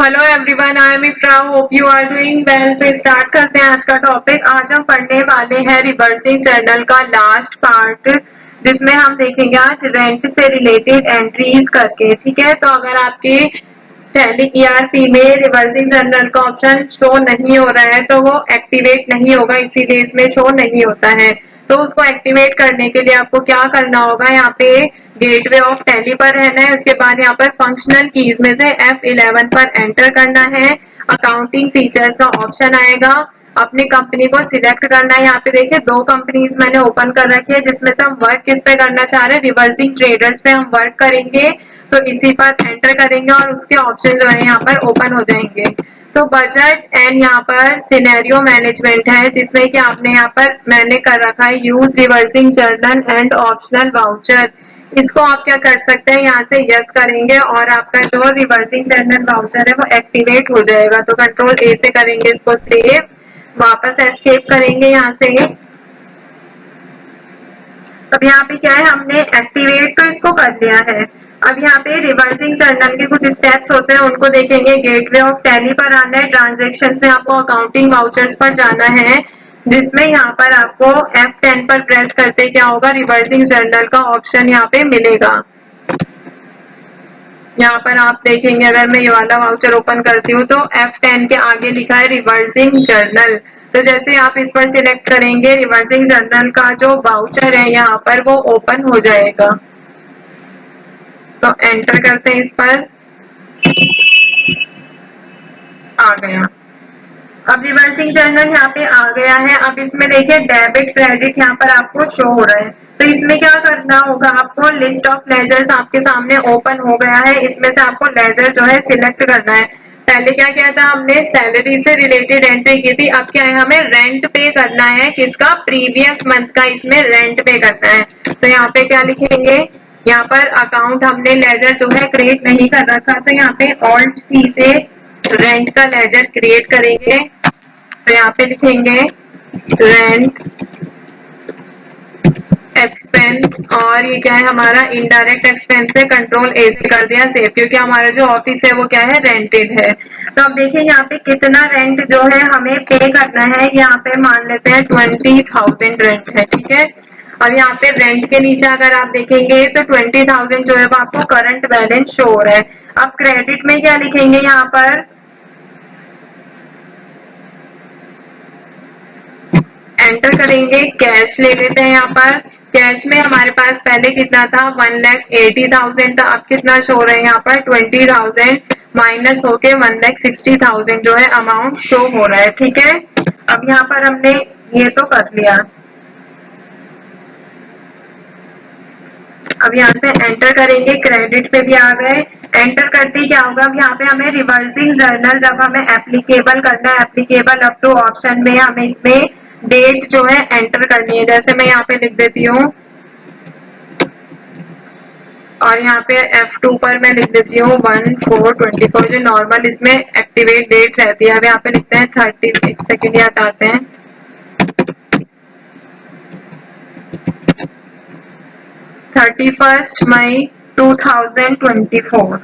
Hello everyone, I am Ifra, hope you are doing well. तो start करते हैं आज का टॉपिक। आज हम पढ़ने वाले हैं रिवर्सिंग जर्नल का लास्ट पार्ट, जिसमें हम देखेंगे आज रेंट से रिलेटेड एंट्रीज करके। ठीक है, तो अगर आपके टैली ईआरपी में रिवर्सिंग जर्नल का ऑप्शन शो नहीं हो रहा है तो वो एक्टिवेट नहीं होगा, इसीलिए इसमें शो नहीं होता है। तो उसको एक्टिवेट करने के लिए आपको क्या करना होगा, यहाँ पे गेटवे ऑफ टैली पर रहना है। उसके बाद यहाँ पर फंक्शनल कीज में से F11 पर एंटर करना है। अकाउंटिंग फीचर्स का ऑप्शन आएगा, अपनी कंपनी को सिलेक्ट करना है। यहाँ पे देखिए दो कंपनीज मैंने ओपन कर रखी है, जिसमें से हम वर्क किस पे करना चाह रहे हैं, रिवर्सिंग ट्रेडर्स पे हम वर्क करेंगे। तो इसी पर एंटर करेंगे और उसके ऑप्शन जो है यहाँ पर ओपन हो जाएंगे। तो बजट एंड यहाँ पर सिनेरियो मैनेजमेंट है, जिसमें कि आपने यहाँ पर मैंने कर रखा है use reversing journal and optional voucher. इसको आप क्या कर सकते हैं, यहाँ से यस करेंगे और आपका जो रिवर्सिंग जर्नल वाउचर है वो एक्टिवेट हो जाएगा। तो कंट्रोल ए से करेंगे इसको सेव, वापस एस्केप करेंगे यहाँ से। अब यहाँ पे क्या है, हमने एक्टिवेट तो इसको कर लिया है। अब यहाँ पे रिवर्सिंग जर्नल के कुछ स्टेप्स होते हैं, उनको देखेंगे। गेटवे ऑफ टैली पर आना है, ट्रांजेक्शन में आपको अकाउंटिंग वाउचर्स पर जाना है, जिसमें यहाँ पर आपको F10 पर प्रेस करते क्या होगा, रिवर्सिंग जर्नल का ऑप्शन यहाँ पे मिलेगा। यहाँ पर आप देखेंगे, अगर मैं ये वाला वाउचर ओपन करती हूँ तो F10 के आगे लिखा है रिवर्सिंग जर्नल। तो जैसे आप इस पर सिलेक्ट करेंगे, रिवर्सिंग जर्नल का जो वाउचर है यहाँ पर वो ओपन हो जाएगा। तो एंटर करते हैं इस पर, आ गया। अब रिवर्सिंग जर्नल यहाँ पे आ गया है। अब इसमें देखिए डेबिट क्रेडिट यहाँ पर आपको शो हो रहा है। तो इसमें क्या करना होगा, आपको लिस्ट ऑफ लेजर्स आपके सामने ओपन हो गया है। इसमें से आपको लेजर जो है सिलेक्ट करना है। पहले क्या किया था हमने, सैलरी से रिलेटेड एंट्री की थी। अब क्या है, हमें रेंट पे करना है, किसका, प्रीवियस मंथ का इसमें रेंट पे करना है। तो यहाँ पे क्या लिखेंगे, यहाँ पर अकाउंट हमने लेजर जो है क्रिएट नहीं कर रखा, तो यहाँ पे ऑल्ट सी से रेंट का लेजर क्रिएट करेंगे। तो यहाँ पे लिखेंगे रेंट एक्सपेंस, और ये क्या है हमारा इनडायरेक्ट एक्सपेंस है। कंट्रोल ए से कर दिया सेव, क्योंकि हमारा जो ऑफिस है वो क्या है, रेंटेड है। तो अब देखिए यहाँ पे कितना रेंट जो है हमें पे करना है। यहाँ पे मान लेते हैं 20,000 रेंट है। ठीक है, अब यहाँ पे रेंट के नीचे अगर आप देखेंगे तो 20,000 जो है वो आपको करंट बैलेंस शो हो रहा है। अब क्रेडिट में क्या लिखेंगे, यहाँ पर एंटर करेंगे, कैश ले लेते हैं। यहाँ पर कैश में हमारे पास पहले कितना था, 1,80,000 था। अब कितना शो रहा है, यहाँ पर 20,000 माइनस होके 1,60,000 जो है अमाउंट शो हो रहा है। ठीक है, अब यहाँ पर हमने ये तो कर लिया। अब यहाँ से एंटर करेंगे, क्रेडिट पे भी आ गए। एंटर करते ही क्या होगा, अब यहाँ पे हमें रिवर्सिंग जर्नल जब हमें एप्लीकेबल करना है, एप्लीकेबल अप टू ऑप्शन में हमें इसमें डेट जो है एंटर करनी है। जैसे मैं यहाँ पे लिख देती हूँ, और यहाँ पे F2 पर मैं लिख देती हूँ 1/4/24, जो नॉर्मल इसमें एक्टिवेट डेट रहती है। अब यहाँ पे लिखते हैं 30, एक सेकेंड याद आते हैं, 31 मई 2024।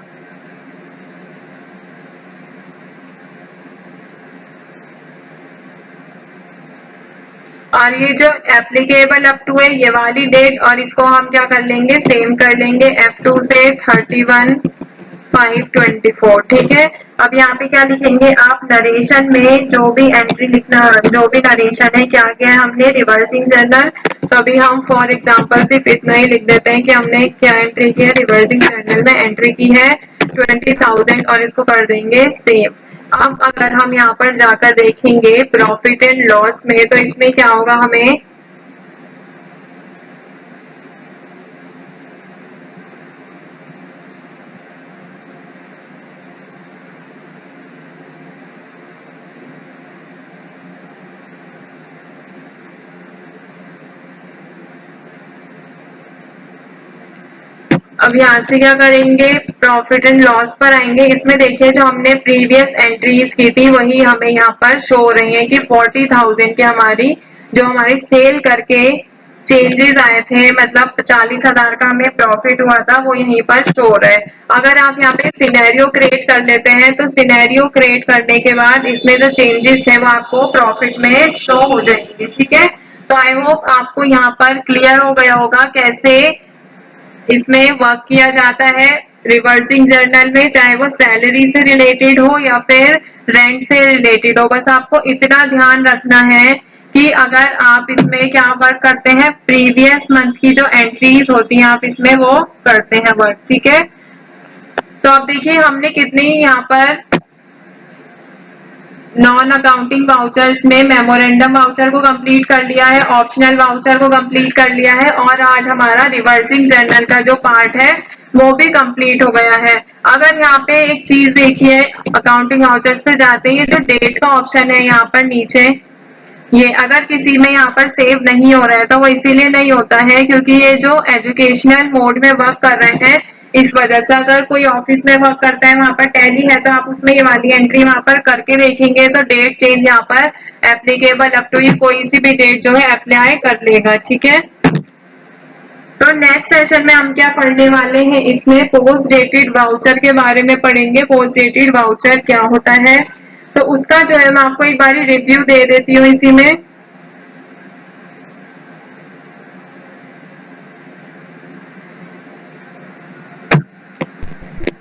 और ये जो एप्लीकेबल अप टू है ये वाली डेट, और इसको हम क्या कर लेंगे, सेम कर लेंगे F2 से 31/5/24। ठीक है, अब यहाँ पे क्या लिखेंगे, आप नरेशन में जो भी एंट्री लिखना, जो भी नरेशन है, क्या क्या है हमने रिवर्सिंग जर्नल। तो अभी हम फॉर एग्जांपल सिर्फ इतना ही लिख देते हैं कि हमने क्या एंट्री की है, रिवर्सिंग जर्नल में एंट्री की है 20,000, और इसको कर देंगे सेव। अब अगर हम यहाँ पर जाकर देखेंगे प्रॉफिट एंड लॉस में, तो इसमें क्या होगा, हमें अब यहाँ से क्या करेंगे, प्रॉफिट एंड लॉस पर आएंगे। इसमें देखिए जो हमने प्रीवियस एंट्रीज की थी वही हमें यहाँ पर शो हो रही है कि 40,000 की हमारी जो हमारी सेल करके चेंजेस आए थे, मतलब 40,000 का हमें प्रॉफिट हुआ था, वो यहीं पर स्टोर है। अगर आप यहाँ पे सिनेरियो क्रिएट कर लेते हैं तो सिनेरियो क्रिएट करने के बाद इसमें जो चेंजेस थे वो आपको प्रॉफिट में शो हो जाएंगे। ठीक है, तो आई होप आपको यहाँ पर क्लियर हो गया होगा कैसे इसमें वर्क किया जाता है रिवर्सिंग जर्नल में, चाहे वो सैलरी से रिलेटेड हो या फिर रेंट से रिलेटेड हो। बस आपको इतना ध्यान रखना है कि अगर आप इसमें क्या वर्क करते हैं, प्रीवियस मंथ की जो एंट्रीज होती हैं आप इसमें वो करते हैं वर्क। ठीक है, तो अब देखिए हमने कितने यहाँ पर नॉन अकाउंटिंग वाउचर्स में मेमोरेंडम वाउचर को कंप्लीट कर लिया है, ऑप्शनल वाउचर को कंप्लीट कर लिया है, और आज हमारा रिवर्सिंग जर्नल का जो पार्ट है वो भी कंप्लीट हो गया है। अगर यहाँ पे एक चीज देखिए, अकाउंटिंग वाउचर्स पे जाते ही जो डेट का ऑप्शन है यहाँ पर नीचे, ये अगर किसी में यहाँ पर सेव नहीं हो रहा है तो वो इसीलिए नहीं होता है क्योंकि ये जो एजुकेशनल मोड में वर्क कर रहे हैं इस वजह से। अगर कोई ऑफिस में वर्क करता है वहां पर टैली है तो आप उसमें ये वाली एंट्री वहां पर करके देखेंगे तो डेट चेंज यहाँ पर एप्लीकेबल अप टू कोई सी भी डेट जो है अप्लाई कर लेगा। ठीक है, तो नेक्स्ट सेशन में हम क्या पढ़ने वाले हैं, इसमें पोस्ट डेटेड वाउचर के बारे में पढ़ेंगे। पोस्ट डेटेड वाउचर क्या होता है तो उसका जो है मैं आपको एक बार रिव्यू दे देती हूँ इसी में।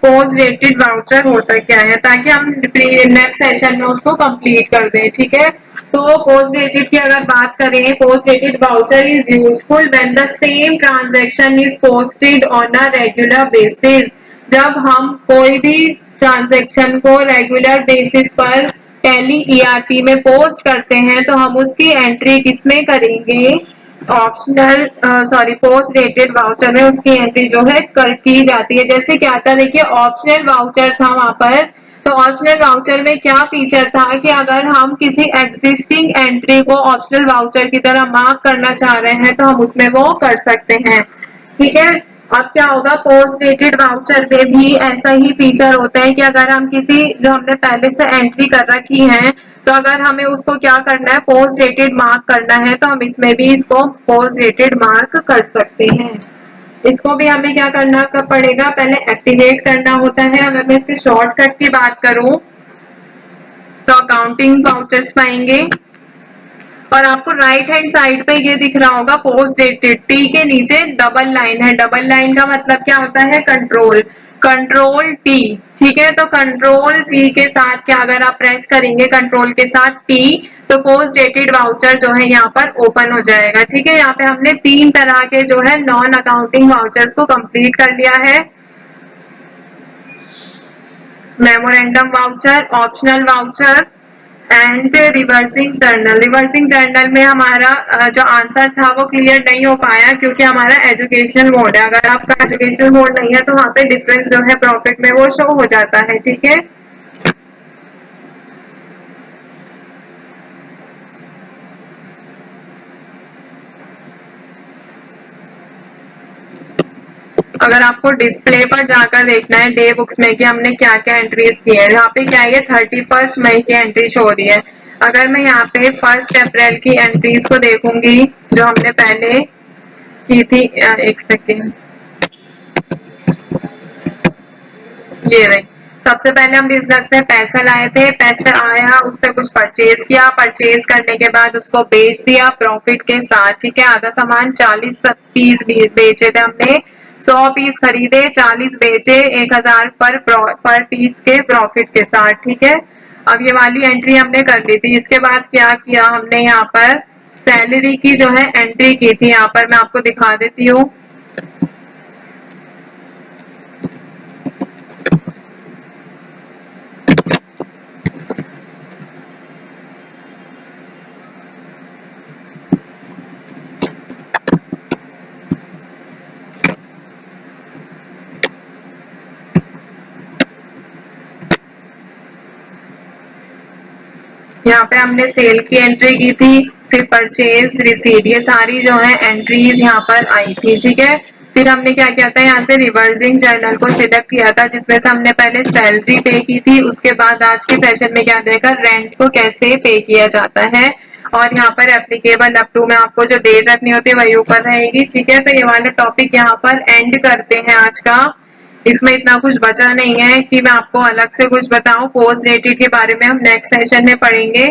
पोस्ट डेटेड वाउचर होता क्या है ताकि हम नेक्स्ट सेशन में उसको कंप्लीट कर दें। ठीक है, तो पोस्ट डेटेड की अगर बात करें, post dated voucher is useful when the same transaction is posted on a regular basis. जब हम कोई भी ट्रांजैक्शन को रेगुलर बेसिस पर टैली ईआरपी में पोस्ट करते हैं तो हम उसकी एंट्री किसमें करेंगे, optional sorry post dated voucher में उसकी एंट्री जो है की जाती है। जैसे क्या था देखिए, ऑप्शनल वाउचर था वहां पर, तो ऑप्शनल वाउचर में क्या फीचर था कि अगर हम किसी एग्जिस्टिंग एंट्री को ऑप्शनल वाउचर की तरह मार्क करना चाह रहे हैं तो हम उसमें वो कर सकते हैं। ठीक है, अब क्या होगा, पोस्ट डेटेड वाउचर में भी ऐसा ही फीचर होता है कि अगर हम किसी जो हमने पहले से एंट्री कर रखी है तो अगर हमें उसको क्या करना है, पोस्ट डेटेड मार्क करना है तो हम इसमें भी इसको पोस्ट डेटेड मार्क कर सकते हैं। इसको भी हमें क्या करना पड़ेगा, पहले एक्टिवेट करना होता है। अगर मैं इसके शॉर्टकट की बात करूं तो अकाउंटिंग वाउचर्स पाएंगे और आपको राइट हैंड साइड पे ये दिख रहा होगा पोस्ट डेटेड, टी के नीचे डबल लाइन है। डबल लाइन का मतलब क्या होता है, कंट्रोल, कंट्रोल टी। ठीक है, तो कंट्रोल टी के साथ क्या अगर आप प्रेस करेंगे कंट्रोल के साथ टी तो पोस्ट डेटेड वाउचर जो है यहाँ पर ओपन हो जाएगा। ठीक है, यहाँ पे हमने 3 तरह के जो है नॉन अकाउंटिंग वाउचर्स को कंप्लीट कर लिया है, memorandum voucher, optional voucher and reversing journal. Reversing journal में हमारा जो आंसर था वो क्लियर नहीं हो पाया क्योंकि हमारा एजुकेशनल मोड है। अगर आपका एजुकेशनल मोड नहीं है तो वहां पे डिफरेंस जो है प्रॉफिट में वो शो हो जाता है। ठीक है, अगर आपको डिस्प्ले पर जाकर देखना है डे बुक्स में कि हमने क्या क्या एंट्रीज की है, यहाँ पे क्या है 31 मई की एंट्री शो हो रही है। अगर मैं यहाँ पे 1 अप्रैल की एंट्रीज को देखूंगी जो हमने पहले की थी, एक सेकेंड, ये रही। सबसे पहले हम बिजनेस में पैसा लाए थे, पैसा आया, उससे कुछ परचेज किया, परचेज करने के बाद उसको बेच दिया प्रॉफिट के साथ। ठीक है, आधा सामान 40 पीस बेचे थे हमने, 100 पीस खरीदे, 40 बेचे, 1000 पर पीस के प्रॉफिट के साथ। ठीक है, अब ये वाली एंट्री हमने कर ली थी। इसके बाद क्या किया हमने, यहाँ पर सैलरी की जो है एंट्री की थी। यहाँ पर मैं आपको दिखा देती हूँ, यहाँ पे हमने सेल की एंट्री की थी, फिर परचेज, रिसीट, ये सारी जो है एंट्रीज यहाँ पर आई थी। ठीक है, फिर हमने क्या किया था, यहाँ से रिवर्सिंग जर्नल को सिलेक्ट किया था जिसमें से हमने पहले सैलरी पे की थी, उसके बाद आज के सेशन में क्या देखा, रेंट को कैसे पे किया जाता है। और यहाँ पर एप्लीकेबल अप टू में आपको जो डेट रखनी होती है वही ऊपर रहेगी। ठीक है, तो ये वाला टॉपिक यहाँ पर एंड करते हैं आज का। इसमें इतना कुछ बचा नहीं है कि मैं आपको अलग से कुछ बताऊं। पोस्ट डेटेड के बारे में हम नेक्स्ट सेशन में पढ़ेंगे।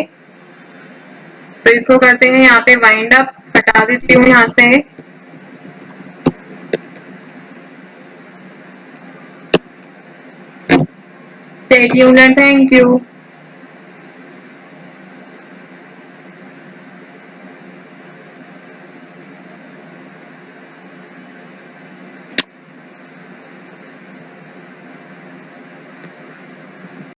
तो इसको करते हैं यहाँ पे वाइंड अप। हटा देती हूँ यहाँ से। Stay tuned and thank you.